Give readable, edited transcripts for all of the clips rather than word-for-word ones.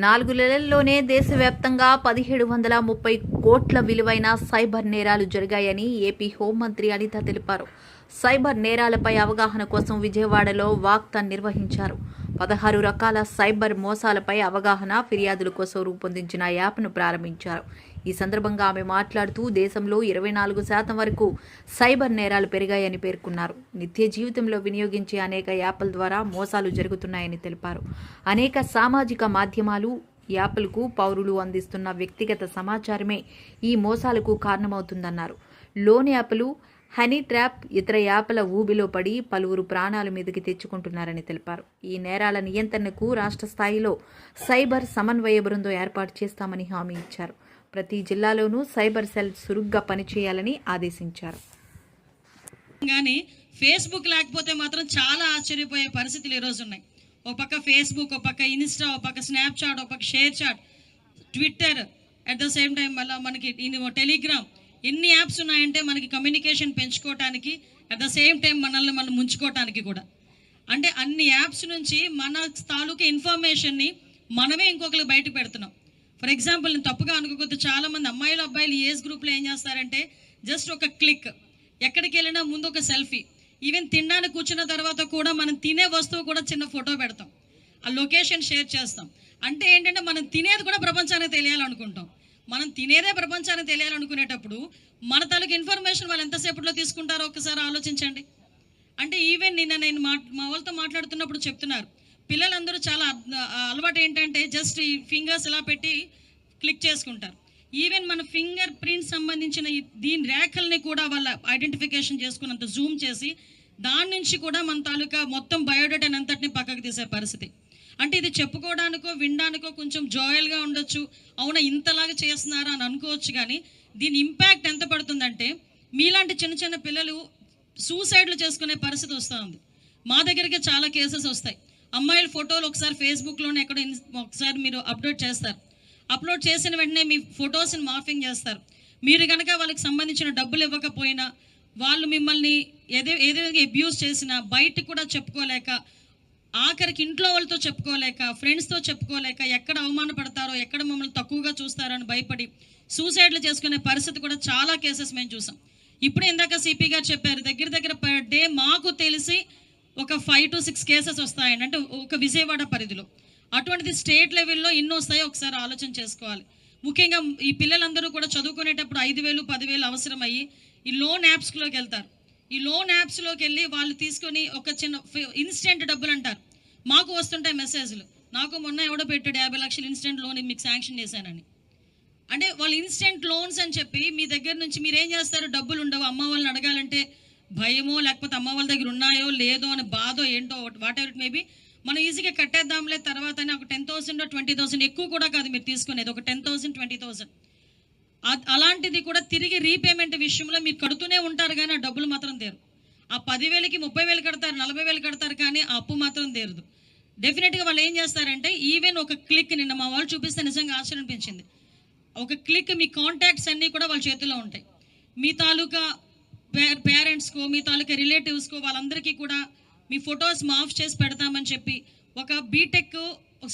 4 నెలల్లోనే దేశవ్యాప్తంగా 1730 కోట్ల విలువైన సైబర్ నేరాలు జరిగాయని ఏపీ హోంమంత్రి అనిత తెలిపారు. సైబర్ నేరాలపై అవగాహన కోసం విజయవాడలో వాక్థాన్ నిర్వహించారు. 16 రకాల సైబర్ మోసాలపై అవగాహన, ఫిర్యాదుల కోసం రూపొందించిన యాప్ను ప్రారంభించారు. ఈ సందర్భంగా ఆమె మాట్లాడుతూ దేశంలో 24% వరకు సైబర్ నేరాలు పెరిగాయని పేర్కొన్నారు. నిత్య జీవితంలో వినియోగించే అనేక యాప్ల ద్వారా మోసాలు జరుగుతున్నాయని తెలిపారు. అనేక సామాజిక మాధ్యమాలు, యాప్లకు పౌరులు అందిస్తున్న వ్యక్తిగత సమాచారమే ఈ మోసాలకు కారణమవుతుందన్నారు. లోన్ యాప్లు, హనీ ట్రాప్, ఇతర యాప్ల ఊబిలో పడి పలువురు ప్రాణాల మీదకి తెచ్చుకుంటున్నారని తెలిపారు. ఈ నేరాల నియంత్రణకు రాష్ట్ర స్థాయిలో సైబర్ సమన్వయ బృందం ఏర్పాటు చేస్తామని హామీ ఇచ్చారు. ప్రతి జిల్లాలోనూ సైబర్ సెల్ చురుగ్గా పనిచేయాలని ఆదేశించారు. కానీ ఫేస్బుక్ లేకపోతే మాత్రం చాలా ఆశ్చర్యపోయే పరిస్థితులు ఈరోజు ఉన్నాయి. ఒక పక్క ఫేస్బుక్, ఒక పక్క ఇన్స్టా, ఒక పక్క స్నాప్చాట్, ఒక పక్క ShareChat, Twitter, at the same time మళ్ళీ మనకి టెలిగ్రామ్, ఎన్ని యాప్స్ ఉన్నాయంటే మనకి కమ్యూనికేషన్ పెంచుకోవటానికి, అట్ ద సేమ్ టైం మనల్ని మనం ముంచుకోవటానికి కూడా. అంటే అన్ని యాప్స్ నుంచి మన తాలూకా ఇన్ఫర్మేషన్ని మనమే ఇంకొకరికి బయటకు పెడుతున్నాం. ఫర్ ఎగ్జాంపుల్, నేను తప్పుగా అనుకోవద్దు, చాలామంది అమ్మాయిలు అబ్బాయిలు ఏజ్ గ్రూప్లో ఏం చేస్తారంటే జస్ట్ ఒక క్లిక్, ఎక్కడికి వెళ్ళినా ముందు ఒక సెల్ఫీ, ఈవెన్ తినడానికి కూర్చున్న తర్వాత కూడా మనం తినే వస్తువు కూడా చిన్న ఫోటో పెడతాం, ఆ లొకేషన్ షేర్ చేస్తాం. అంటే ఏంటంటే మనం తినేది కూడా ప్రపంచానికి తెలియాలనుకుంటాం. మనం తినేదే ప్రపంచానికి తెలియాలనుకునేటప్పుడు మన తాలూకు ఇన్ఫర్మేషన్ వాళ్ళు ఎంతసేపట్లో తీసుకుంటారో ఒకసారి ఆలోచించండి. అంటే ఈవెన్ నేను మా వాళ్ళతో మాట్లాడుతున్నప్పుడు చెప్తున్నారు, పిల్లలందరూ చాలా అలవాటు ఏంటంటే జస్ట్ ఈ ఫింగర్స్ ఇలా పెట్టి క్లిక్ చేసుకుంటారు. ఈవెన్ మన ఫింగర్ ప్రింట్స్ సంబంధించిన దీని రేఖల్ని కూడా వాళ్ళ ఐడెంటిఫికేషన్ చేసుకున్నంత జూమ్ చేసి దాని నుంచి కూడా మన తాలూకా మొత్తం బయోడేటాని అంతటిని పక్కకు తీసే పరిస్థితి. అంటే ఇది చెప్పుకోవడానికో వినడానికో కొంచెం జాయల్గా ఉండొచ్చు, అవునా ఇంతలాగా చేస్తున్నారా అని అనుకోవచ్చు. కానీ దీని ఇంపాక్ట్ ఎంత పడుతుందంటే మీలాంటి చిన్న చిన్న పిల్లలు సూసైడ్లు చేసుకునే పరిస్థితి వస్తూ ఉంది. మా దగ్గరికి చాలా కేసెస్ వస్తాయి. అమ్మాయిల ఫోటోలు ఒకసారి ఫేస్బుక్లోనే ఎక్కడో ఒకసారి మీరు అప్లోడ్ చేస్తారు. అప్లోడ్ చేసిన వెంటనే మీ ఫొటోస్ని మార్ఫింగ్ చేస్తారు. మీరు కనుక వాళ్ళకి సంబంధించిన డబ్బులు ఇవ్వకపోయినా, వాళ్ళు మిమ్మల్ని ఏదో అబ్యూస్ చేసినా బయటకు కూడా చెప్పుకోలేక, ఆఖరికి ఇంట్లో వాళ్ళతో చెప్పుకోలేక, ఫ్రెండ్స్తో చెప్పుకోలేక, ఎక్కడ అవమానపడతారో, ఎక్కడ మమ్మల్ని తక్కువగా చూస్తారో అని భయపడి సూసైడ్లు చేసుకునే పరిస్థితి కూడా చాలా కేసెస్ మేము చూసాం. ఇప్పుడు ఇందాక సిపి గారు చెప్పారు, దగ్గర పర్ డే మాకు తెలిసి ఒక 5 to 6 కేసెస్ వస్తాయండి. అంటే ఒక విజయవాడ పరిధిలో. అటువంటిది స్టేట్ లెవెల్లో ఎన్ని వస్తాయో ఒకసారి ఆలోచన చేసుకోవాలి. ముఖ్యంగా ఈ పిల్లలందరూ కూడా చదువుకునేటప్పుడు 5,000, 10,000 అవసరమయ్యి ఈ లోన్ యాప్స్లోకి వెళ్తారు. ఈ లోన్ యాప్స్లోకి వెళ్ళి వాళ్ళు తీసుకొని ఒక చిన్న ఇన్స్టెంట్ డబ్బులు అంటారు. మాకు వస్తుంటాయి మెసేజ్లు, నాకు మొన్న ఎవడో పెట్టాడు 50 లక్షలు ఇన్స్టెంట్ లోన్ మీకు శాంక్షన్ చేశానని. అంటే వాళ్ళు ఇన్స్టెంట్ లోన్స్ అని చెప్పి మీ దగ్గర నుంచి మీరేం చేస్తారు, డబ్బులు ఉండవు, అమ్మ వాళ్ళని అడగాలంటే భయమో, లేకపోతే అమ్మ వాళ్ళ దగ్గర ఉన్నాయో లేదో అని బాధో ఏంటో, వాట్ ఎవర్ ఇట్ మేబీ, మనం ఈజీగా కట్టేద్దాంలే తర్వాత అని ఒక 10,000 or 20,000, ఎక్కువ కూడా కాదు మీరు తీసుకునేది, ఒక 10,000, 20,000. అలాంటిది కూడా తిరిగి రీపేమెంట్ విషయంలో మీరు కడుతూనే ఉంటారు కానీ ఆ డబ్బులు మాత్రం తీరు. ఆ 10,000కి 30,000 కడతారు, 40,000 కడతారు, కానీ ఆ అప్పు మాత్రం తీరదు. డెఫినెట్గా వాళ్ళు ఏం చేస్తారంటే ఈవెన్ ఒక క్లిక్, నిన్న మా వాళ్ళు చూపిస్తే నిజంగా ఆశ్చర్యం అనిపించింది. ఒక క్లిక్ మీ కాంటాక్ట్స్ అన్నీ కూడా వాళ్ళ చేతిలో ఉంటాయి. మీ తాలూకా పేరెంట్స్కో, మీ తాలూకా రిలేటివ్స్కో, వాళ్ళందరికీ కూడా మీ ఫొటోస్ మాఫ్ చేసి పెడతామని చెప్పి ఒక బీటెక్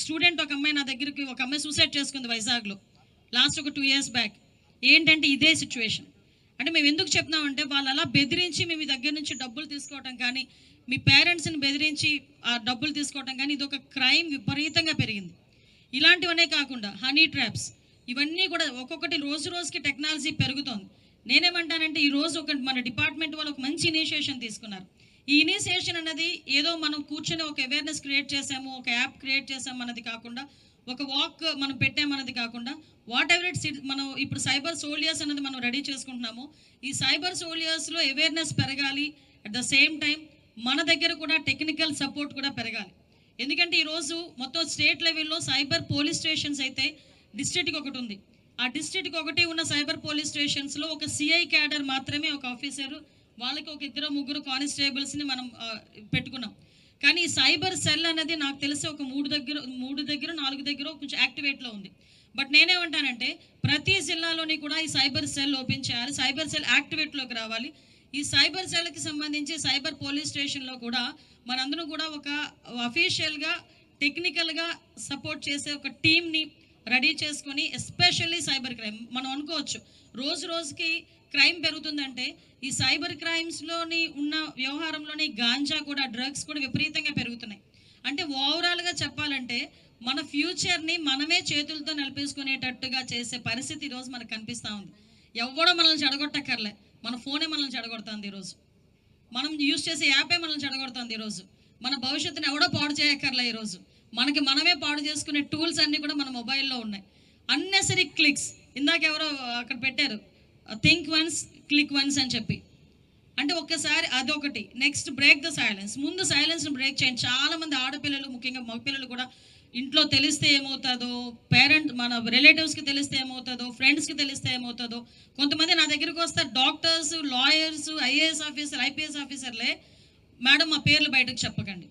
స్టూడెంట్, ఒక అమ్మాయి నా దగ్గరికి, ఒక అమ్మాయి సూసైడ్ చేసుకుంది వైజాగ్లో లాస్ట్ ఒక 2 years బ్యాక్. ఏంటంటే ఇదే సిచ్యువేషన్. అంటే మేము ఎందుకు చెప్తున్నామంటే వాళ్ళు అలా బెదిరించి మీ దగ్గర నుంచి డబ్బులు తీసుకోవటం కానీ, మీ పేరెంట్స్ని బెదిరించి ఆ డబ్బులు తీసుకోవటం కానీ, ఇది ఒక క్రైమ్ విపరీతంగా పెరిగింది. ఇలాంటివనే కాకుండా హనీ ట్రాప్స్, ఇవన్నీ కూడా ఒక్కొక్కటి రోజు రోజుకి టెక్నాలజీ పెరుగుతోంది. నేనేమంటానంటే ఈరోజు మన డిపార్ట్మెంట్ వాళ్ళు ఒక మంచి ఇనిషియేషన్ తీసుకున్నారు. ఈ ఇనిషియేషన్ అన్నది ఏదో మనం కూర్చొని ఒక అవేర్నెస్ క్రియేట్ చేసాము, ఒక యాప్ క్రియేట్ చేసాము అన్నది కాకుండా, ఒక వాక్ మనం పెట్టామన్నది కాకుండా, వాట్ ఎవర్ ఇట్స్, మనం ఇప్పుడు సైబర్ సోల్జర్స్ అన్నది మనం రెడీ చేసుకుంటున్నాము. ఈ సైబర్ సోల్జర్స్లో అవేర్నెస్ పెరగాలి, అట్ ద సేమ్ టైం మన దగ్గర కూడా టెక్నికల్ సపోర్ట్ కూడా పెరగాలి. ఎందుకంటే ఈరోజు మొత్తం స్టేట్ లెవెల్లో సైబర్ పోలీస్ స్టేషన్స్ అయితే డిస్ట్రిక్ట్కి ఒకటి ఉంది. ఆ డిస్ట్రిక్ట్కి ఒకటి ఉన్న సైబర్ పోలీస్ స్టేషన్స్లో ఒక సిఐ క్యాడర్ మాత్రమే, ఒక ఆఫీసరు, వాళ్ళకి ఒక 2-3 కానిస్టేబుల్స్ని మనం పెట్టుకున్నాం. కానీ ఈ సైబర్ సెల్ అనేది నాకు తెలిసి ఒక 3 దగ్గర 4 దగ్గర కొంచెం యాక్టివేట్లో ఉంది. బట్ నేనేమంటానంటే ప్రతి జిల్లాలోని కూడా ఈ సైబర్ సెల్ ఓపెన్ చేయాలి, సైబర్ సెల్ యాక్టివేట్లోకి రావాలి. ఈ సైబర్ సెల్కి సంబంధించి సైబర్ పోలీస్ స్టేషన్లో కూడా మనందరం కూడా ఒక అఫీషియల్గా టెక్నికల్గా సపోర్ట్ చేసే ఒక టీమ్ని రెడీ చేసుకొని, ఎస్పెషల్లీ సైబర్ క్రైమ్. మనం అనుకోవచ్చు రోజు రోజుకి క్రైమ్ పెరుగుతుందంటే ఈ సైబర్ క్రైమ్స్లోని ఉన్న వ్యవహారంలోని గాంజా కూడా, డ్రగ్స్ కూడా విపరీతంగా పెరుగుతున్నాయి. అంటే ఓవరాల్గా చెప్పాలంటే మన ఫ్యూచర్ని మనమే చేతులతో నిలిపేసుకునేటట్టుగా చేసే పరిస్థితి ఈరోజు మనకు కనిపిస్తూ ఉంది. ఎవడో మనల్ని చెడగొట్టక్కర్లే, మన ఫోనే మనల్ని చెడగొడుతుంది ఈరోజు. మనం యూజ్ చేసే యాపే మనల్ని చెడగొడుతుంది ఈరోజు. మన భవిష్యత్తుని ఎవడో పాడు చేయక్కర్లే ఈరోజు. మనకి మనమే పాడు చేసుకునే టూల్స్ అన్నీ కూడా మన మొబైల్లో ఉన్నాయి. అన్నెసరీ క్లిక్స్, ఇందాక ఎవరో అక్కడ పెట్టారు, థింక్ వన్స్ క్లిక్ వన్స్ అని చెప్పి. అంటే ఒక్కసారి అదొకటి. Next break the silence. ముందు సైలెన్స్ని బ్రేక్ చేయండి. చాలామంది ఆడపిల్లలు, ముఖ్యంగా మగపిల్లలు కూడా ఇంట్లో తెలిస్తే ఏమవుతుందో, మన రిలేటివ్స్కి తెలిస్తే ఏమవుతుందో, ఫ్రెండ్స్కి తెలిస్తే ఏమవుతుందో. కొంతమంది నా దగ్గరికి వస్తారు, doctors, lawyers, IAS officer, IPS ఆఫీసర్లే, మేడం మా పేర్లు బయటకు చెప్పకండి.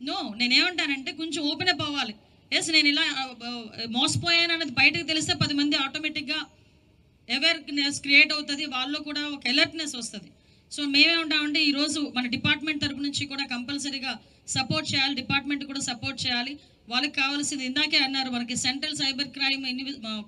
నో, నేనేమంటానంటే కొంచెం ఓపెన్ అప్ అవ్వాలి. ఎస్, నేను ఇలా మోసపోయాను అనేది బయటకు తెలిస్తే 10 మంది ఆటోమేటిక్గా అవేర్నెస్ క్రియేట్ అవుతుంది, వాళ్ళలో కూడా ఒక అలర్ట్నెస్ వస్తుంది. సో మేమేమంటామంటే ఈరోజు మన డిపార్ట్మెంట్ తరపు నుంచి కూడా కంపల్సరీగా సపోర్ట్ చేయాలి, డిపార్ట్మెంట్ కూడా సపోర్ట్ చేయాలి. వాళ్ళకి కావాల్సింది ఇందాకే అన్నారు, మనకి central cyber crime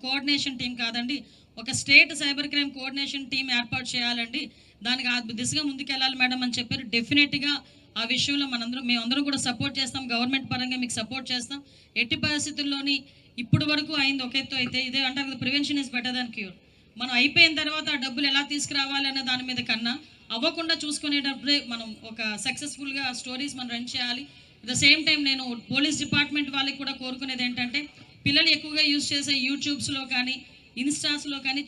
coordination team కాదండి, ఒక state cyber crime coordination team ఏర్పాటు చేయాలండి. దానికి ఆ దిశగా ముందుకెళ్ళాలి మేడం అని చెప్పారు. డెఫినెట్గా ఆ విషయంలో మేమందరం కూడా సపోర్ట్ చేస్తాం. గవర్నమెంట్ పరంగా మీకు సపోర్ట్ చేస్తాం. ఎట్టి పరిస్థితుల్లోని ఇప్పుడు వరకు అయింది ఒక ఎత్తు అయితే, ఇదే అంటారు కదా, prevention is better than cure. మనం అయిపోయిన తర్వాత ఆ డబ్బులు ఎలా తీసుకురావాలి అనే దాని మీద కన్నా అవ్వకుండా చూసుకునేటప్పుడే మనం ఒక సక్సెస్ఫుల్గా స్టోరీస్ మనం రన్ చేయాలి. అట్ ద సేమ్ టైం నేను పోలీస్ డిపార్ట్మెంట్ వాళ్ళకి కూడా కోరుకునేది ఏంటంటే, పిల్లలు ఎక్కువగా యూజ్ చేసే యూట్యూబ్స్లో కానీ, ఇన్స్టాస్లో కానీ